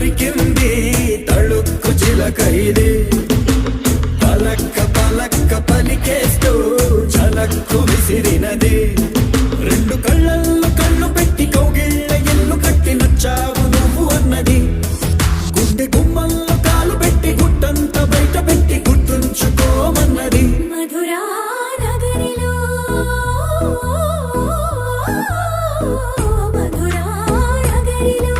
దొరికింది తళుక్కు చిలక ఇది పలక్క పలక్క పలికేస్తూ చలక్కు విసిరినది రెండు కళ్ళల్లో కళ్ళు పెట్టి కౌగిళ్ళ ఇల్లు కట్టి నచ్చావు నువ్వు అన్నది గుండె గుమ్మల్లో కాలు పెట్టి గుట్టంత బయట పెట్టి గుర్తుంచుకోమన్నది మధురా నగరిలో మధురా నగరిలో